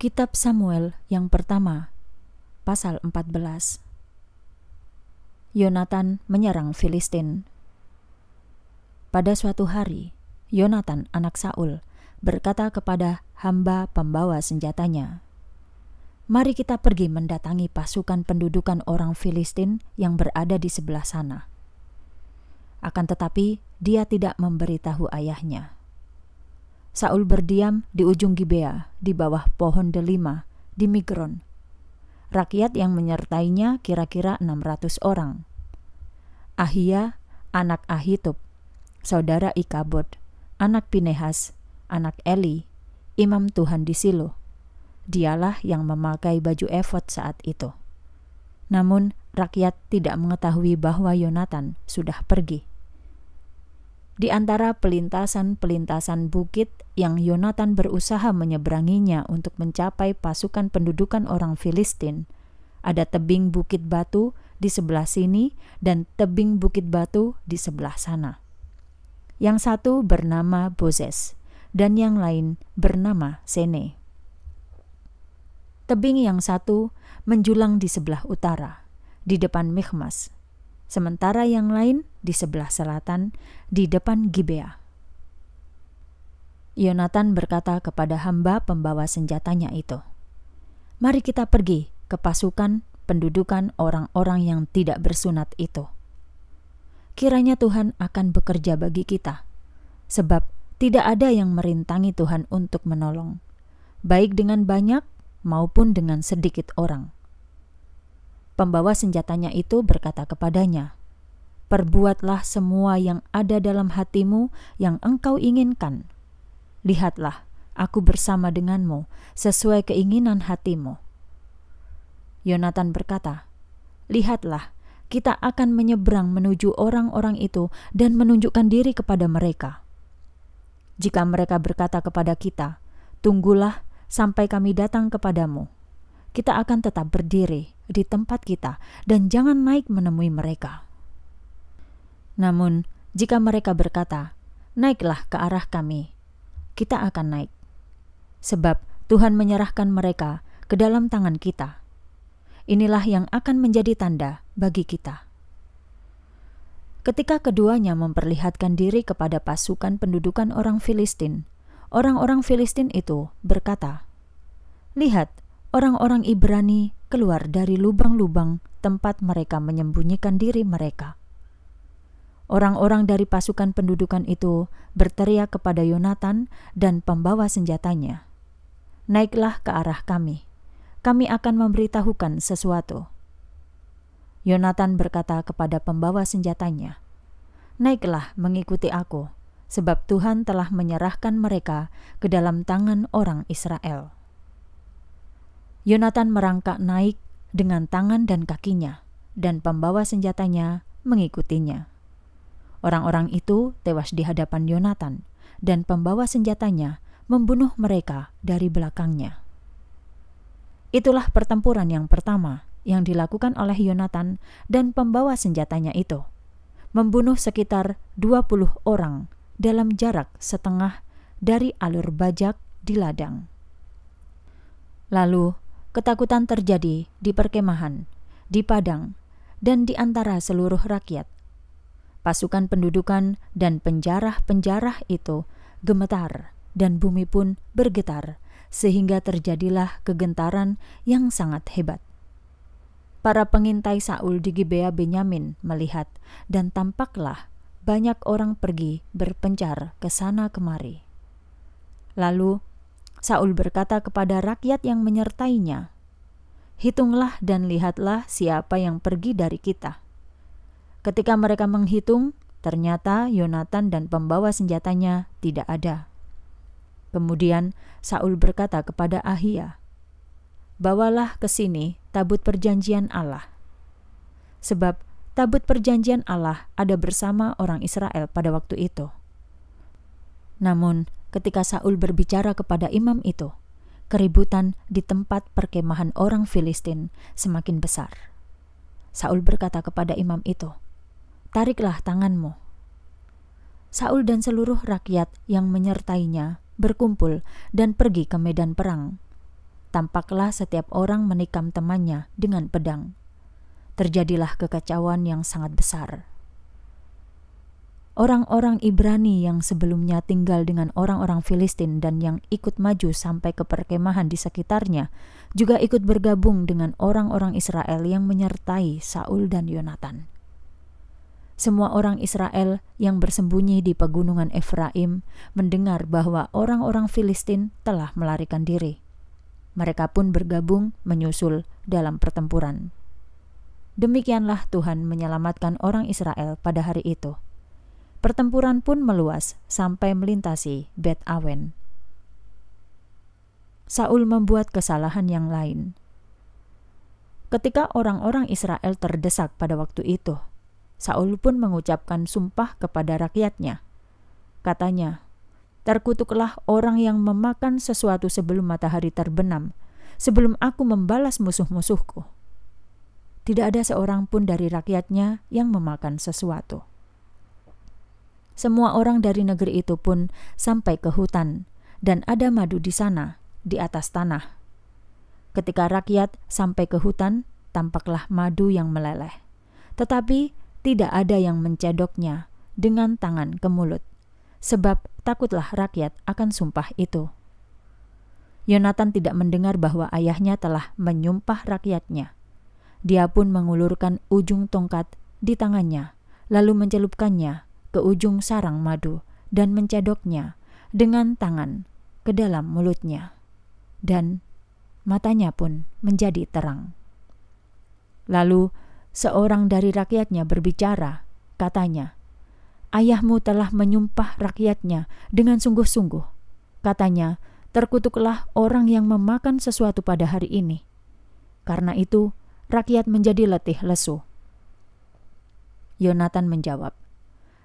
Kitab Samuel yang pertama, pasal 14. Yonatan menyerang Filistin. Pada suatu hari, Yonatan anak Saul berkata kepada hamba pembawa senjatanya, "Mari kita pergi mendatangi pasukan pendudukan orang Filistin yang berada di sebelah sana." Akan tetapi dia tidak memberitahu ayahnya. Saul berdiam di ujung Gibea di bawah pohon delima di Migron. Rakyat yang menyertainya kira-kira 600 orang. Ahia, anak Ahitub, saudara Ikabod, anak Pinehas, anak Eli, imam Tuhan di Silo. Dialah yang memakai baju efod saat itu. Namun rakyat tidak mengetahui bahwa Yonatan sudah pergi. Di antara pelintasan-pelintasan bukit yang Yonatan berusaha menyeberanginya untuk mencapai pasukan pendudukan orang Filistin, ada tebing bukit batu di sebelah sini dan tebing bukit batu di sebelah sana. Yang satu bernama Bozez dan yang lain bernama Sene. Tebing yang satu menjulang di sebelah utara, di depan Michmas, sementara yang lain di sebelah selatan, di depan Gibea. Yonatan berkata kepada hamba pembawa senjatanya itu, "Mari kita pergi ke pasukan pendudukan orang-orang yang tidak bersunat itu. Kiranya Tuhan akan bekerja bagi kita, sebab tidak ada yang merintangi Tuhan untuk menolong, baik dengan banyak maupun dengan sedikit orang." Pembawa senjatanya itu berkata kepadanya, "Perbuatlah semua yang ada dalam hatimu yang engkau inginkan. Lihatlah, aku bersama denganmu sesuai keinginan hatimu." Yonatan berkata, "Lihatlah, kita akan menyeberang menuju orang-orang itu dan menunjukkan diri kepada mereka. Jika mereka berkata kepada kita, 'Tunggulah sampai kami datang kepadamu,' kita akan tetap berdiri di tempat kita dan jangan naik menemui mereka. Namun, jika mereka berkata, 'Naiklah ke arah kami,' kita akan naik. Sebab Tuhan menyerahkan mereka ke dalam tangan kita. Inilah yang akan menjadi tanda bagi kita." Ketika keduanya memperlihatkan diri kepada pasukan pendudukan orang Filistin, orang-orang Filistin itu berkata, "Lihat, orang-orang Ibrani keluar dari lubang-lubang tempat mereka menyembunyikan diri mereka." Orang-orang dari pasukan pendudukan itu berteriak kepada Yonatan dan pembawa senjatanya, "Naiklah ke arah kami. Kami akan memberitahukan sesuatu." Yonatan berkata kepada pembawa senjatanya, "Naiklah mengikuti aku, sebab Tuhan telah menyerahkan mereka ke dalam tangan orang Israel." Yonatan merangkak naik dengan tangan dan kakinya, dan pembawa senjatanya mengikutinya. Orang-orang itu tewas di hadapan Yonatan, dan pembawa senjatanya membunuh mereka dari belakangnya. Itulah pertempuran yang pertama yang dilakukan oleh Yonatan dan pembawa senjatanya itu, membunuh sekitar 20 orang dalam jarak setengah dari alur bajak di ladang. Lalu ketakutan terjadi di perkemahan, di padang, dan di antara seluruh rakyat. Pasukan pendudukan dan penjarah-penjarah itu gemetar, dan bumi pun bergetar, sehingga terjadilah kegentaran yang sangat hebat. Para pengintai Saul di Gibea Benyamin melihat, dan tampaklah banyak orang pergi berpencar ke sana kemari. Lalu Saul berkata kepada rakyat yang menyertainya, "Hitunglah dan lihatlah siapa yang pergi dari kita." Ketika mereka menghitung, ternyata Yonatan dan pembawa senjatanya tidak ada. Kemudian Saul berkata kepada Ahia, "Bawalah ke sini tabut perjanjian Allah." Sebab tabut perjanjian Allah ada bersama orang Israel pada waktu itu. Namun ketika Saul berbicara kepada imam itu, keributan di tempat perkemahan orang Filistin semakin besar. Saul berkata kepada imam itu, "Tariklah tanganmu." Saul dan seluruh rakyat yang menyertainya berkumpul dan pergi ke medan perang. tampaklah setiap orang menikam temannya dengan pedang. Terjadilah kekacauan yang sangat besar. Orang-orang Ibrani yang sebelumnya tinggal dengan orang-orang Filistin dan yang ikut maju sampai ke perkemahan di sekitarnya juga ikut bergabung dengan orang-orang Israel yang menyertai Saul dan Yonatan. Semua orang Israel yang bersembunyi di pegunungan Efraim mendengar bahwa orang-orang Filistin telah melarikan diri. Mereka pun bergabung menyusul dalam pertempuran. Demikianlah Tuhan menyelamatkan orang Israel pada hari itu. Pertempuran pun meluas sampai melintasi Bet Awen. Saul membuat kesalahan yang lain. Ketika orang-orang Israel terdesak pada waktu itu, Saul pun mengucapkan sumpah kepada rakyatnya. Katanya, "Terkutuklah orang yang memakan sesuatu sebelum matahari terbenam, sebelum aku membalas musuh-musuhku." Tidak ada seorang pun dari rakyatnya yang memakan sesuatu. Semua orang dari negeri itu pun sampai ke hutan, dan ada madu di sana, di atas tanah. Ketika rakyat sampai ke hutan, tampaklah madu yang meleleh. Tetapi tidak ada yang mencedoknya dengan tangan ke mulut, sebab takutlah rakyat akan sumpah itu. Yonatan tidak mendengar bahwa ayahnya telah menyumpah rakyatnya. Dia pun mengulurkan ujung tongkat di tangannya, lalu mencelupkannya ke ujung sarang madu dan mencedoknya dengan tangan ke dalam mulutnya, dan matanya pun menjadi terang. Lalu seorang dari rakyatnya berbicara, katanya, "Ayahmu telah menyumpah rakyatnya dengan sungguh-sungguh." Katanya, "Terkutuklah orang yang memakan sesuatu pada hari ini." Karena itu, rakyat menjadi letih lesu. Yonatan menjawab,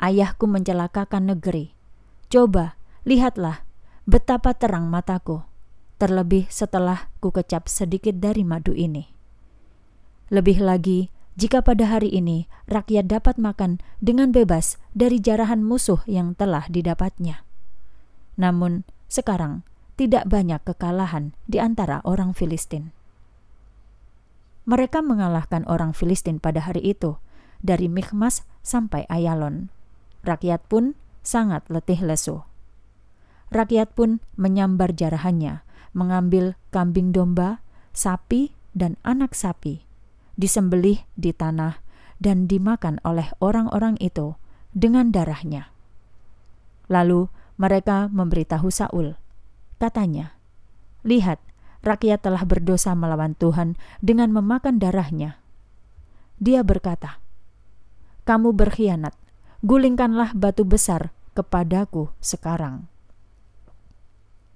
"Ayahku mencelakakan negeri. Coba, lihatlah betapa terang mataku, terlebih setelah ku kecap sedikit dari madu ini. Lebih lagi, jika pada hari ini rakyat dapat makan dengan bebas dari jarahan musuh yang telah didapatnya. Namun, sekarang tidak banyak kekalahan di antara orang Filistin." Mereka mengalahkan orang Filistin pada hari itu, dari Mikhmas sampai Ayalon. Rakyat pun sangat letih lesu. Rakyat pun menyambar jarahannya, mengambil kambing domba, sapi, dan anak sapi, disembelih di tanah dan dimakan oleh orang-orang itu dengan darahnya. Lalu mereka memberitahu Saul. Katanya, "Lihat, rakyat telah berdosa melawan Tuhan dengan memakan darahnya." Dia berkata, "Kamu berkhianat. Gulingkanlah batu besar kepadaku sekarang."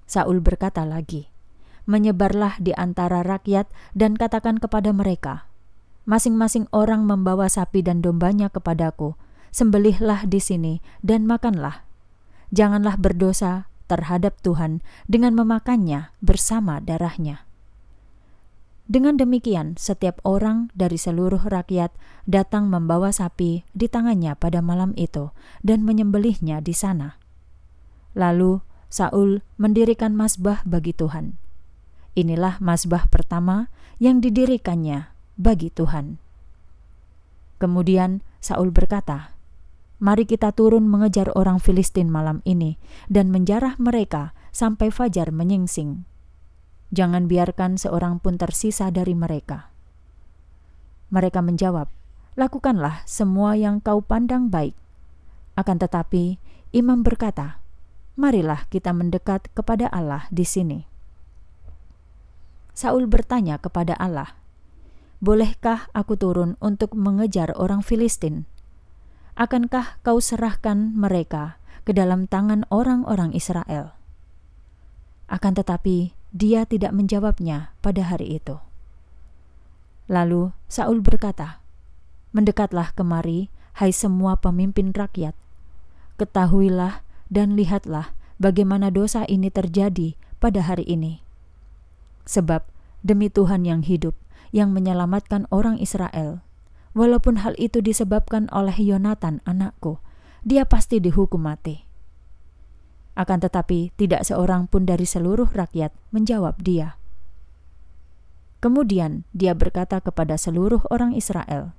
Saul berkata lagi, "Menyebarlah di antara rakyat dan katakan kepada mereka, masing-masing orang membawa sapi dan dombanya kepadaku, sembelihlah di sini dan makanlah. Janganlah berdosa terhadap Tuhan dengan memakannya bersama darahnya." Dengan demikian, setiap orang dari seluruh rakyat datang membawa sapi di tangannya pada malam itu dan menyembelihnya di sana. Lalu Saul mendirikan mazbah bagi Tuhan. Inilah mazbah pertama yang didirikannya bagi Tuhan. Kemudian Saul berkata, "Mari kita turun mengejar orang Filistin malam ini dan menjarah mereka sampai fajar menyingsing. Jangan biarkan seorang pun tersisa dari mereka." Mereka menjawab, "Lakukanlah semua yang kau pandang baik." Akan tetapi imam berkata, "Marilah kita mendekat kepada Allah di sini." Saul bertanya kepada Allah, "Bolehkah aku turun untuk mengejar orang Filistin? Akankah kau serahkan mereka ke dalam tangan orang-orang Israel?" Akan tetapi dia tidak menjawabnya pada hari itu. Lalu Saul berkata, "Mendekatlah kemari, hai semua pemimpin rakyat. Ketahuilah dan lihatlah bagaimana dosa ini terjadi pada hari ini. Sebab demi Tuhan yang hidup, yang menyelamatkan orang Israel, walaupun hal itu disebabkan oleh Yonatan anakku, dia pasti dihukum mati." Akan tetapi tidak seorang pun dari seluruh rakyat menjawab dia. Kemudian dia berkata kepada seluruh orang Israel,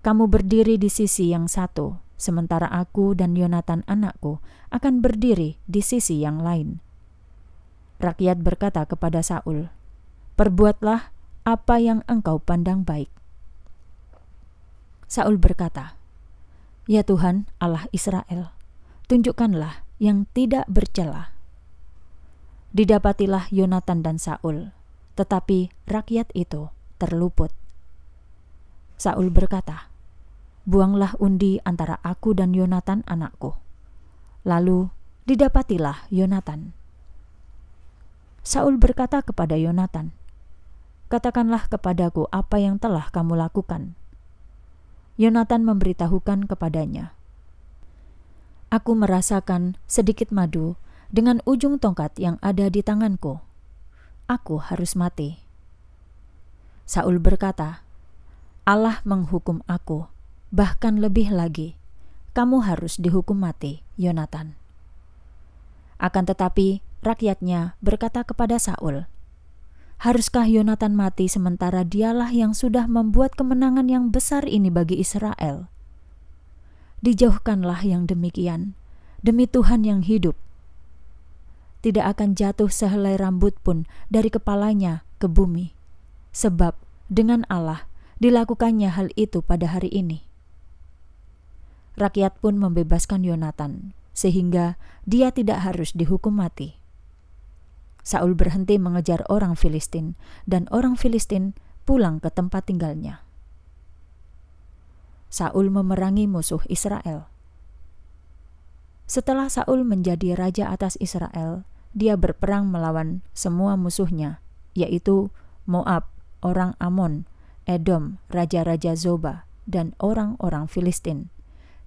"Kamu berdiri di sisi yang satu, sementara aku dan Yonatan anakku akan berdiri di sisi yang lain." Rakyat berkata kepada Saul, "Perbuatlah apa yang engkau pandang baik." Saul berkata, "Ya Tuhan Allah Israel, tunjukkanlah yang tidak bercela." Didapatilah Yonatan dan Saul, tetapi rakyat itu terluput. Saul berkata, "Buanglah undi antara aku dan Yonatan anakku." Lalu didapatilah Yonatan. Saul berkata kepada Yonatan, "Katakanlah kepadaku apa yang telah kamu lakukan." Yonatan memberitahukan kepadanya, "Aku merasakan sedikit madu dengan ujung tongkat yang ada di tanganku. Aku harus mati." Saul berkata, "Allah menghukum aku, bahkan lebih lagi, kamu harus dihukum mati, Yonatan." Akan tetapi rakyatnya berkata kepada Saul, "Haruskah Yonatan mati sementara dialah yang sudah membuat kemenangan yang besar ini bagi Israel? Dijauhkanlah yang demikian, demi Tuhan yang hidup. Tidak akan jatuh sehelai rambut pun dari kepalanya ke bumi, sebab dengan Allah dilakukannya hal itu pada hari ini." Rakyat pun membebaskan Yonatan, sehingga dia tidak harus dihukum mati. Saul berhenti mengejar orang Filistin, dan orang Filistin pulang ke tempat tinggalnya. Saul memerangi musuh Israel. Setelah Saul menjadi raja atas Israel, dia berperang melawan semua musuhnya, yaitu Moab, orang Amon, Edom, raja-raja Zoba, dan orang-orang Filistin,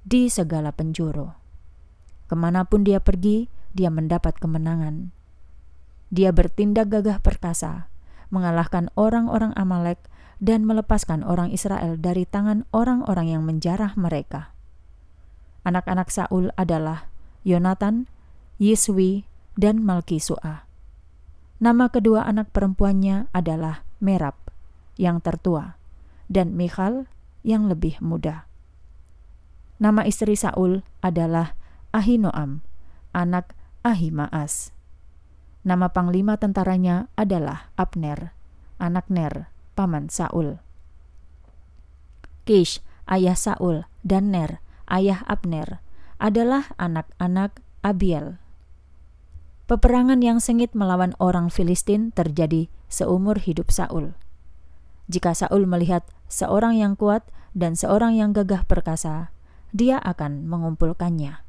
di segala penjuru. Kemanapun dia pergi, dia mendapat kemenangan. Dia bertindak gagah perkasa, mengalahkan orang-orang Amalek, dan melepaskan orang Israel dari tangan orang-orang yang menjarah mereka. Anak-anak Saul adalah Yonatan, Yiswi, dan Malki-Sua. Nama kedua anak perempuannya adalah Merab, yang tertua, dan Michal, yang lebih muda. Nama istri Saul adalah Ahinoam, anak Ahimaas. Nama panglima tentaranya adalah Abner, anak Ner, paman Saul. Kish, ayah Saul, dan Ner, ayah Abner, adalah anak-anak Abiel. Peperangan yang sengit melawan orang Filistin terjadi seumur hidup Saul. Jika Saul melihat seorang yang kuat dan seorang yang gagah perkasa, dia akan mengumpulkannya.